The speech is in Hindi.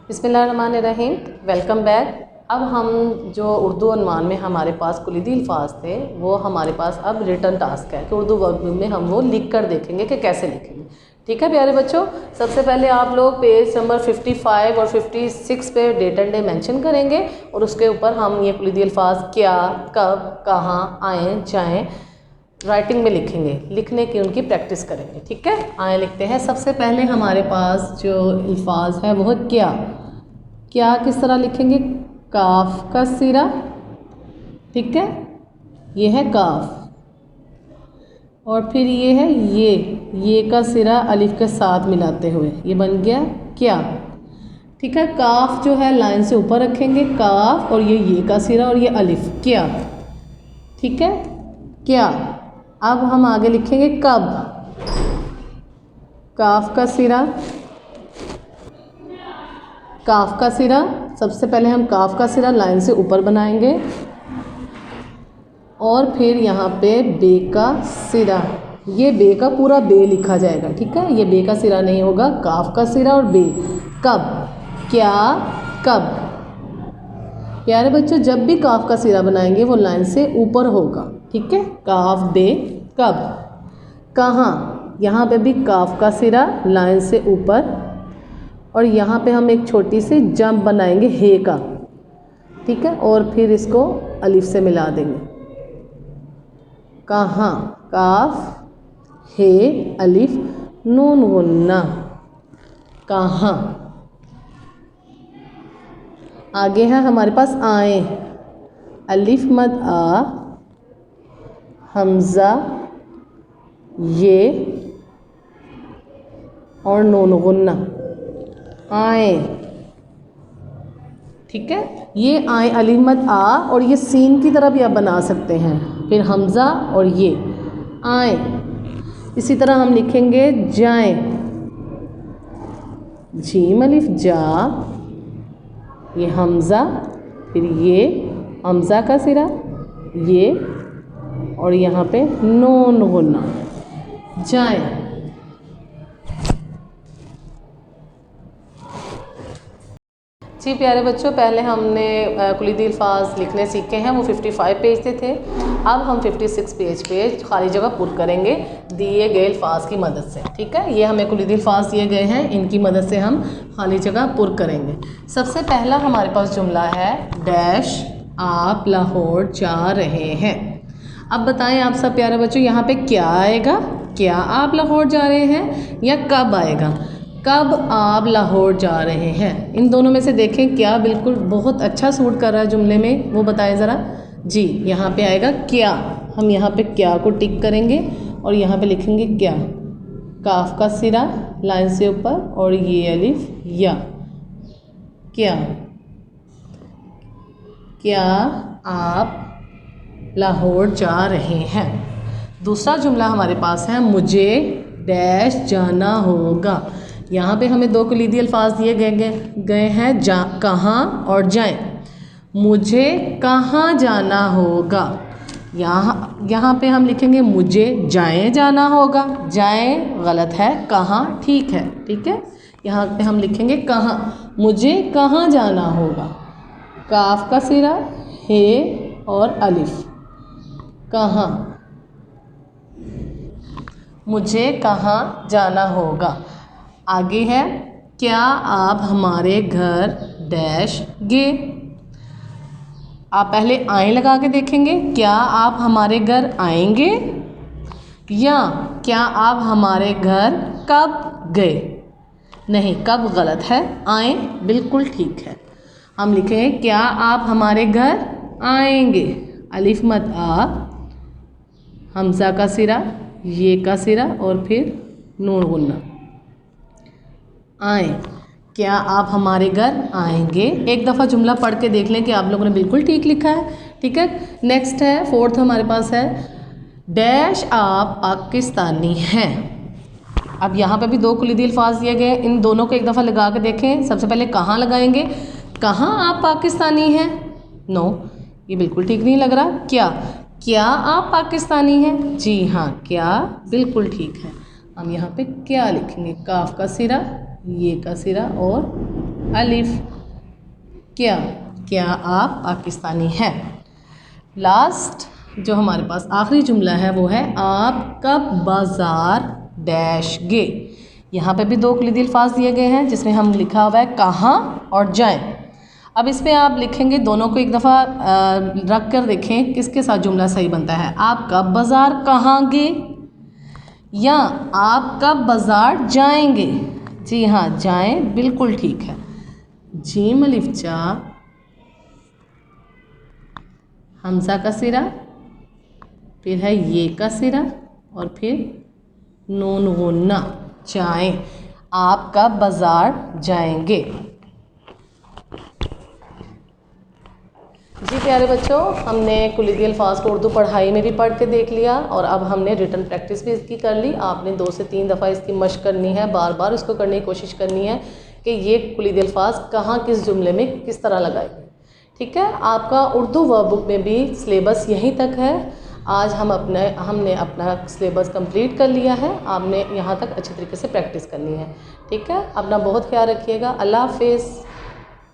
बिस्मिल्लाहिर्रहमानिर्रहीम। Welcome back. अब हम जो उर्दू उन्वान में हमारे पास कुलीदी अल्फाज थे वो हमारे पास अब रिटर्न टास्क है कि उर्दू वर्कबुक में हम वो लिख कर देखेंगे कि कैसे लिखेंगे। ठीक है प्यारे बच्चों, सबसे पहले आप लोग पेज नंबर 55 और 56 पे डेट एंड डे मेंशन करेंगे और उसके ऊपर हम ये कुलीदी अल्फाज क्या, कब, कहाँ, आएँ, जाएँ राइटिंग में लिखेंगे, लिखने की उनकी प्रैक्टिस करेंगे। ठीक है, आए लिखते हैं। सबसे पहले हमारे पास जो अल्फाज है वो क्या। क्या किस तरह लिखेंगे? काफ का सिरा, ठीक है, ये है काफ, और फिर ये है ये का सिरा अलिफ के साथ मिलाते हुए ये बन गया क्या। ठीक है, काफ जो है लाइन से ऊपर रखेंगे, काफ, और ये का सिरा और ये अलिफ, क्या। ठीक है, क्या। अब हम आगे लिखेंगे कब। काफ का सिरा, काफ का सिरा, सबसे पहले हम काफ का सिरा लाइन से ऊपर बनाएंगे और फिर यहाँ पे बे का सिरा, ये बे का पूरा बे लिखा जाएगा। ठीक है, ये बे का सिरा नहीं होगा, काफ का सिरा और बे। कब, क्या, कब। प्यारे बच्चों, जब भी काफ का सिरा बनाएंगे वो लाइन से ऊपर होगा। ठीक है, काफ बे कब। कहाँ, यहाँ पे भी काफ का सिरा लाइन से ऊपर और यहाँ पे हम एक छोटी सी जंप बनाएंगे हे का। ठीक है, और फिर इसको अलिफ से मिला देंगे। कहाँ, काफ हे अलिफ नून गुन्ना, कहाँ। आगे है हमारे पास आए, अलिफ मद आ, हमज़ा ये और नून गुन्ना, आए। ठीक है, ये आए अलिफ मद आ और ये सीन की तरह भी आप बना सकते हैं, फिर हमज़ा और ये आए। इसी तरह हम लिखेंगे जाएं, जीम अलिफ जा, ये हमज़ा, फिर ये हमज़ा का सिरा, ये, और यहाँ पे नून गुन्ना, जाएं। जी प्यारे बच्चों, पहले हमने कुलीदी अल्फाज लिखने सीखे हैं, वो 55 पेज से थे। अब हम 56 पेज पे खाली जगह पुर करेंगे दिए गए अल्फाज की मदद से। ठीक है, ये हमें कुलीदी अल्फाज दिए गए हैं, इनकी मदद से हम खाली जगह पुर करेंगे। सबसे पहला हमारे पास जुमला है डैश आप लाहौर जा रहे हैं। अब बताएं आप सब प्यारे बच्चों, यहाँ पे क्या आएगा? क्या आप लाहौर जा रहे हैं, या कब आएगा? कब आप लाहौर जा रहे हैं। इन दोनों में से देखें क्या बिल्कुल बहुत अच्छा सूट कर रहा है जुमले में, वो बताएं ज़रा। जी, यहाँ पे आएगा क्या। हम यहाँ पे क्या को टिक करेंगे और यहाँ पे लिखेंगे क्या, काफ का सिरा लाइन से ऊपर और ये अलिफ या, क्या। क्या आप लाहौर जा रहे हैं। दूसरा जुमला हमारे पास है मुझे डैश जाना होगा। यहाँ पे हमें दो कुलीदी अल्फाज दिए गए हैं, कहाँ और जाएं। मुझे कहाँ जाना होगा, यहाँ पे हम लिखेंगे मुझे जाएं जाना होगा। जाएं गलत है, कहाँ ठीक है। ठीक है, यहाँ पे हम लिखेंगे कहाँ, मुझे कहाँ जाना होगा। काफ का सिरा हे और अलिफ, कहाँ, मुझे कहाँ जाना होगा। आगे है क्या आप हमारे घर डैश गे। आप पहले आए लगा के देखेंगे, क्या आप हमारे घर आएंगे, या क्या आप हमारे घर कब गए। नहीं, कब गलत है, आए बिल्कुल ठीक है। हम लिखेंगे क्या आप हमारे घर आएंगे, अलिफ मद आ, हमज़ा का सिरा, ये का सिरा और फिर नून गुन्ना, आए। क्या आप हमारे घर आएंगे। एक दफ़ा जुमला पढ़ के देख लें कि आप लोगों ने बिल्कुल ठीक लिखा है। ठीक है, नेक्स्ट है फोर्थ हमारे पास है डैश आप पाकिस्तानी हैं। अब यहाँ पे भी दो कुलीदी अल्फाज दिए गए, इन दोनों को एक दफ़ा लगा के देखें। सबसे पहले कहाँ लगाएंगे, कहाँ आप पाकिस्तानी हैं। नो, ये बिल्कुल ठीक नहीं लग रहा। क्या आप पाकिस्तानी हैं। जी हाँ, क्या बिल्कुल ठीक है। हम यहाँ पे क्या लिखेंगे, काफ का सिरा, ये का सिरा और अलिफ। क्या, क्या आप पाकिस्तानी हैं। लास्ट जो हमारे पास आखिरी जुमला है वो है आप कब बाज़ार डैश गे। यहाँ पे भी दो कलीदी अल्फाज दिए गए हैं जिसमें हम लिखा हुआ है कहाँ और जाएं। अब इसमें आप लिखेंगे दोनों को एक दफ़ा रख कर देखें किसके साथ जुमला सही बनता है। आप कब बाज़ार कहाँ गे या आप कब बाज़ार जाएंगे। जी हाँ, जाएं बिल्कुल ठीक है। जीम अलिफ चा, हमज़ा का सिरा, फिर है ये का सिरा और फिर नून गुन्ना, जाएं। आप कब बाज़ार जाएंगे। जी प्यारे बच्चों, हमने कुलीदी अल्फाज को उर्दू पढ़ाई में भी पढ़ के देख लिया और अब हमने रिटन प्रैक्टिस भी इसकी कर ली। आपने 2 से 3 दफ़ा इसकी मशक करनी है, बार बार इसको करने की कोशिश करनी है कि ये कुलीदी अल्फाज कहाँ किस जुमले में किस तरह लगाएंगे। ठीक है, आपका उर्दू वर्क बुक में भी सिलेबस यहीं तक है। आज हमने अपना सिलेबस कंप्लीट कर लिया है। आपने यहाँ तक अच्छी तरीके से प्रैक्टिस करनी है। ठीक है, अपना बहुत ख्याल रखिएगा। अल्लाह हाफ़िज़।